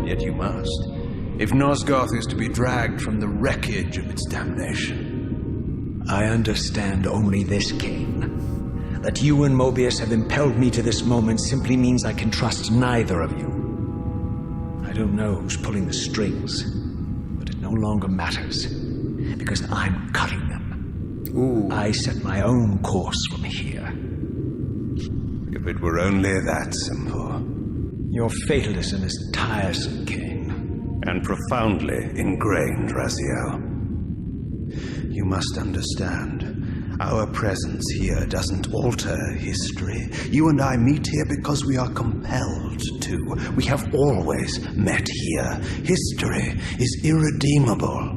Yet you must, if Nosgoth is to be dragged from the wreckage of its damnation. I understand only this, Kain. That you and Mobius have impelled me to this moment simply means I can trust neither of you. I don't know who's pulling the strings, but it no longer matters, because I'm cutting them. Ooh. I set my own course from here. If it were only that simple. Your fatalism is tiresome, Kain. And profoundly ingrained, Raziel. You must understand. Our presence here doesn't alter history. You and I meet here because we are compelled to. We have always met here. History is irredeemable.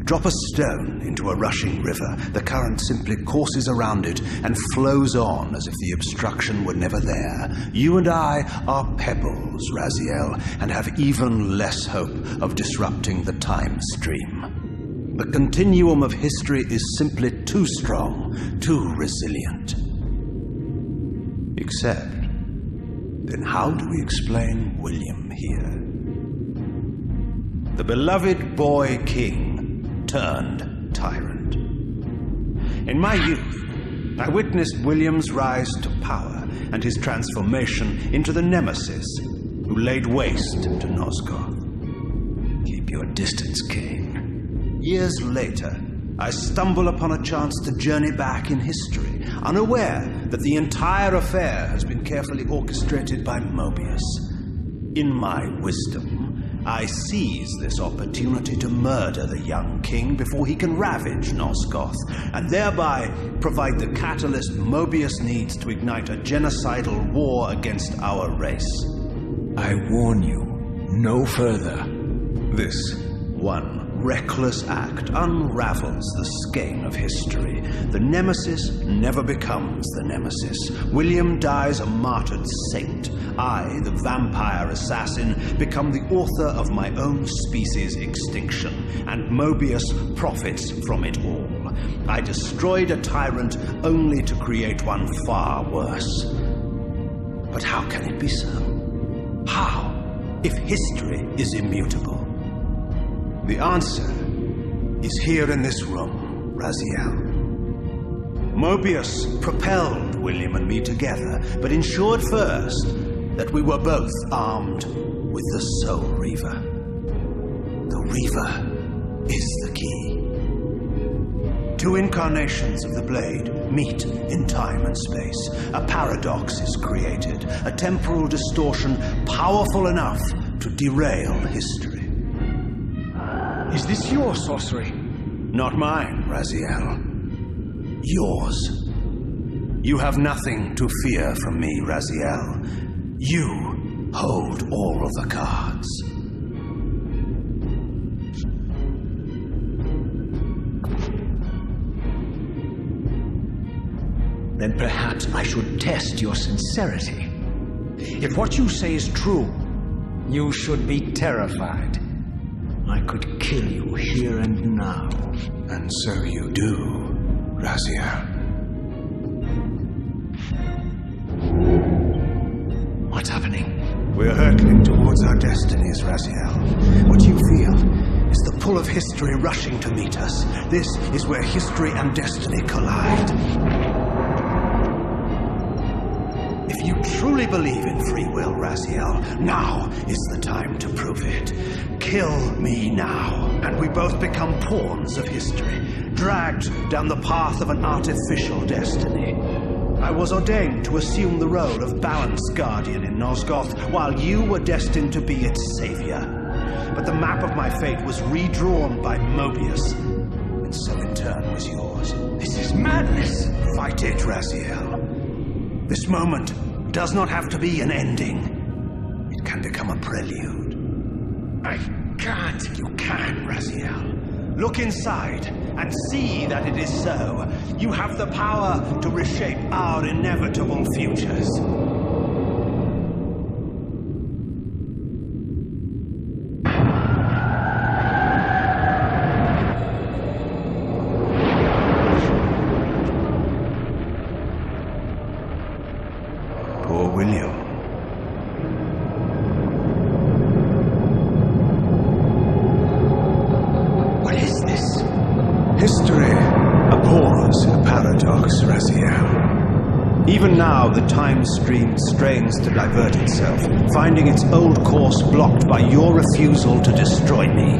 Drop a stone into a rushing river. The current simply courses around it and flows on as if the obstruction were never there. You and I are pebbles, Raziel, and have even less hope of disrupting the time stream. The continuum of history is simply too strong, too resilient. Except, then how do we explain William here? The beloved boy king turned tyrant. In my youth, I witnessed William's rise to power and his transformation into the nemesis who laid waste to Nosgoth. Keep your distance, Kain. Years later, I stumble upon a chance to journey back in history, unaware that the entire affair has been carefully orchestrated by Mobius. In my wisdom, I seize this opportunity to murder the young king before he can ravage Nosgoth, and thereby provide the catalyst Mobius needs to ignite a genocidal war against our race. I warn you, no further. This one reckless act unravels the skein of history. The nemesis never becomes the nemesis. William dies a martyred saint. I, the vampire assassin, become the author of my own species' extinction, and Mobius profits from it all. I destroyed a tyrant only to create one far worse. But how can it be so? How, if history is immutable? The answer is here in this room, Raziel. Mobius propelled William and me together, but ensured first that we were both armed with the Soul Reaver. The Reaver is the key. Two incarnations of the blade meet in time and space. A paradox is created, a temporal distortion powerful enough to derail history. Is this your sorcery? Not mine, Raziel. Yours. You have nothing to fear from me, Raziel. You hold all of the cards. Then perhaps I should test your sincerity. If what you say is true, you should be terrified. I could kill you here and now. And so you do, Raziel. What's happening? We're hurtling towards our destinies, Raziel. What you feel is the pull of history rushing to meet us. This is where history and destiny collide. If you truly believe in free will, Raziel, now is the time to prove it. Kill me now, and we both become pawns of history, dragged down the path of an artificial destiny. I was ordained to assume the role of Balance Guardian in Nosgoth, while you were destined to be its savior. But the map of my fate was redrawn by Mobius, and so in turn was yours. This is madness! Fight it, Raziel. This moment does not have to be an ending. It can become a prelude. I can't. You can, Raziel. Look inside and see that it is so. You have the power to reshape our inevitable futures. Poor William. now the time stream strains to divert itself, finding its old course blocked by your refusal to destroy me.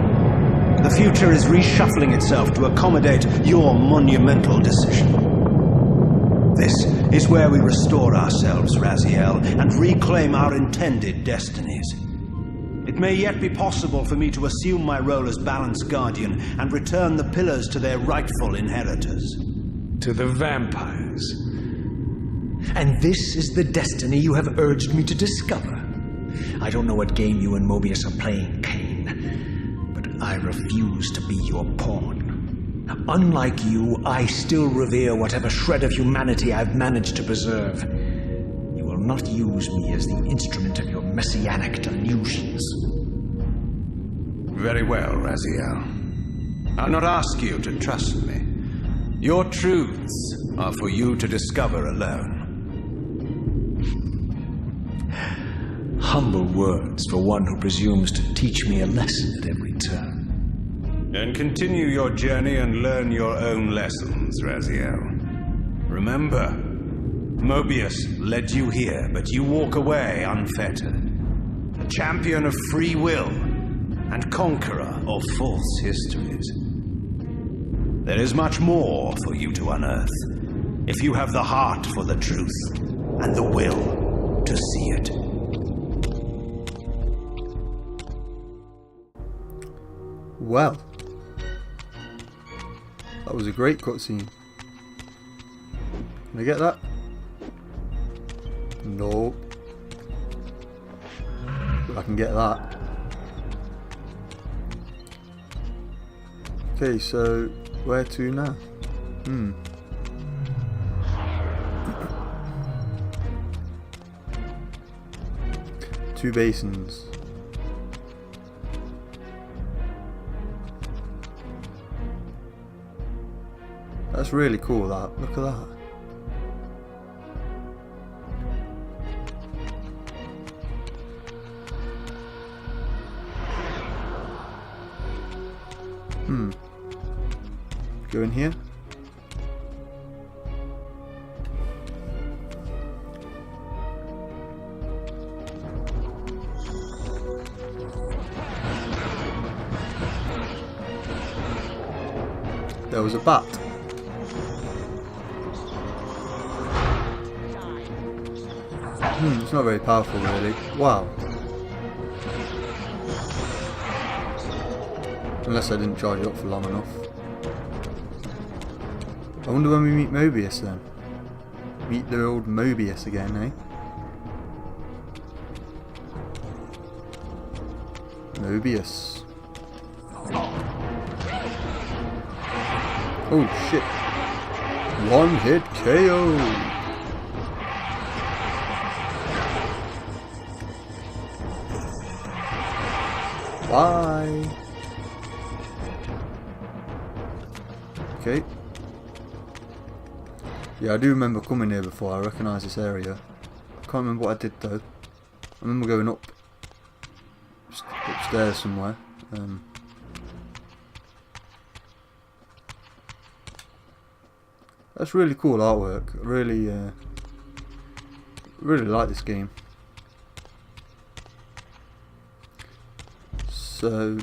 The future is reshuffling itself to accommodate your monumental decision. This is where we restore ourselves, Raziel, and reclaim our intended destinies. It may yet be possible for me to assume my role as Balance Guardian and return the pillars to their rightful inheritors. To the vampires. And this is the destiny you have urged me to discover. I don't know what game you and Mobius are playing, Kain, but I refuse to be your pawn. Unlike you, I still revere whatever shred of humanity I've managed to preserve. You will not use me as the instrument of your messianic delusions. Very well, Raziel. I'll not ask you to trust me. Your truths are for you to discover alone. Humble words for one who presumes to teach me a lesson at every turn. Then continue your journey and learn your own lessons, Raziel. Remember, Mobius led you here, but you walk away unfettered. A champion of free will and conqueror of false histories. There is much more for you to unearth, if you have the heart for the truth and the will to see it. Well, that was a great cutscene. Can I get that? No. But I can get that. Okay, so where to now? Two basins. That's really cool, that. Look at that. Go in here. There was a bat. It's not very powerful, really. Wow. Unless I didn't charge it up for long enough. I wonder when we meet Mobius then. Meet the old Mobius again, eh? Mobius. Oh shit. One hit KO. Bye. Okay. Yeah, I do remember coming here before. I recognise this area. I can't remember what I did though. I remember going upstairs somewhere. That's really cool artwork. I really like this game. So,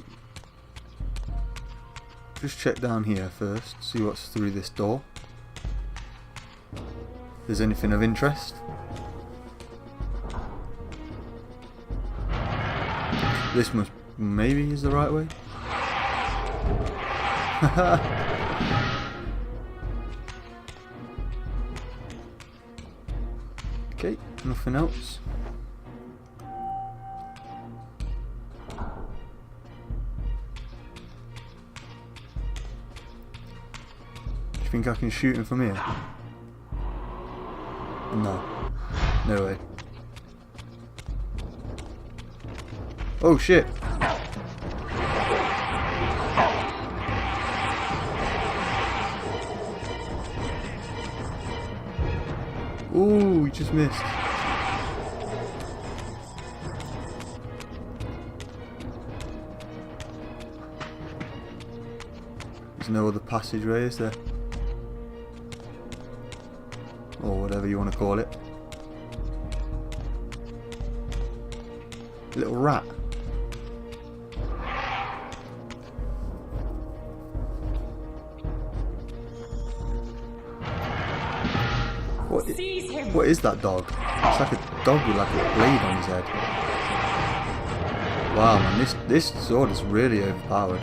just check down here first, see what's through this door. If there's anything of interest. This must maybe is the right way. Okay, nothing else. Do you think I can shoot him from here? No. No way. Oh shit! Ooh, we just missed. There's no other passageway, is there? Or whatever you want to call it. Little rat. What is that dog? It's like a dog with like a blade on his head. Wow, man, this sword is really overpowered.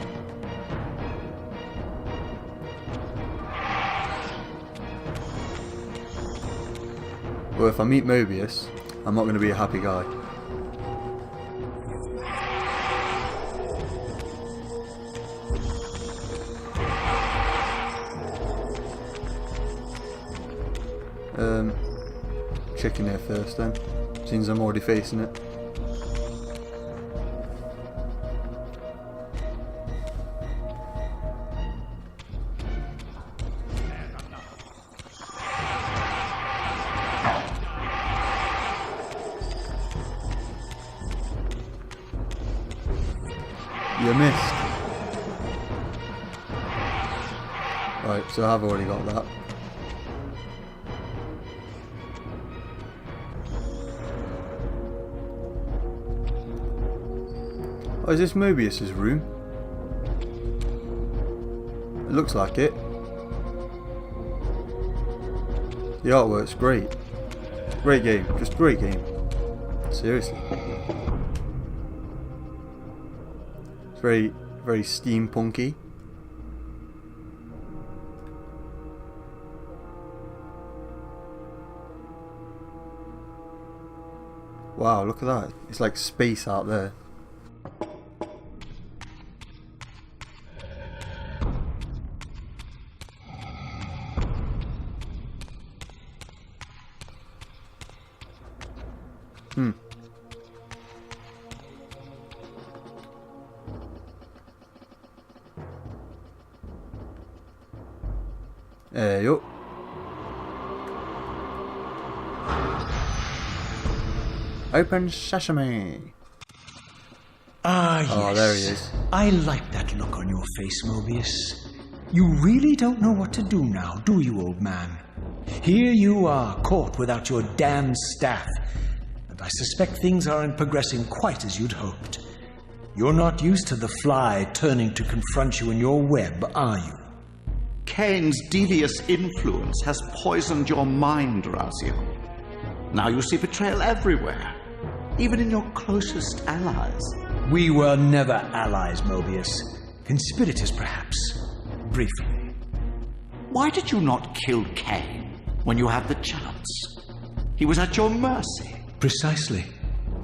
Well, if I meet Mobius, I'm not going to be a happy guy. Checking here first then, since I'm already facing it. You missed. Right, so I've already got that. Oh, is this Mobius's room? It looks like it. The artwork's great. Great game, just great game. Seriously. It's very, very steampunky. Wow, look at that. It's like space out there. Hey, yo. Open sesame. Ah, yes. Oh, there he is. I like that look on your face, Mobius. You really don't know what to do now, do you, old man? Here you are, caught without your damned staff. And I suspect things aren't progressing quite as you'd hoped. You're not used to the fly turning to confront you in your web, are you? Kain's devious influence has poisoned your mind, Razio. Now you see betrayal everywhere, even in your closest allies. We were never allies, Mobius. Conspirators, perhaps. Briefly. Why did you not kill Kain when you had the chance? He was at your mercy. Precisely.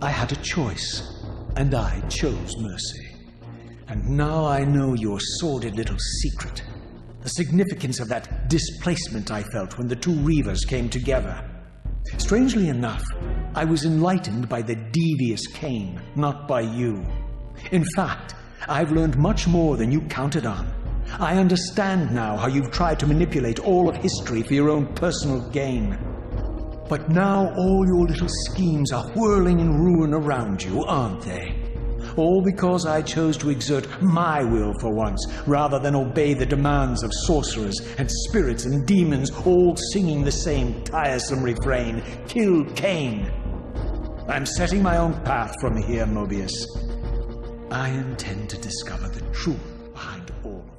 I had a choice, and I chose mercy. And now I know your sordid little secret. The significance of that displacement I felt when the two Reavers came together. Strangely enough, I was enlightened by the devious Kain, not by you. In fact, I've learned much more than you counted on. I understand now how you've tried to manipulate all of history for your own personal gain. But now all your little schemes are whirling in ruin around you, aren't they? All because I chose to exert my will for once, rather than obey the demands of sorcerers and spirits and demons, all singing the same tiresome refrain, "Kill Kain." I'm setting my own path from here, Mobius. I intend to discover the truth behind all of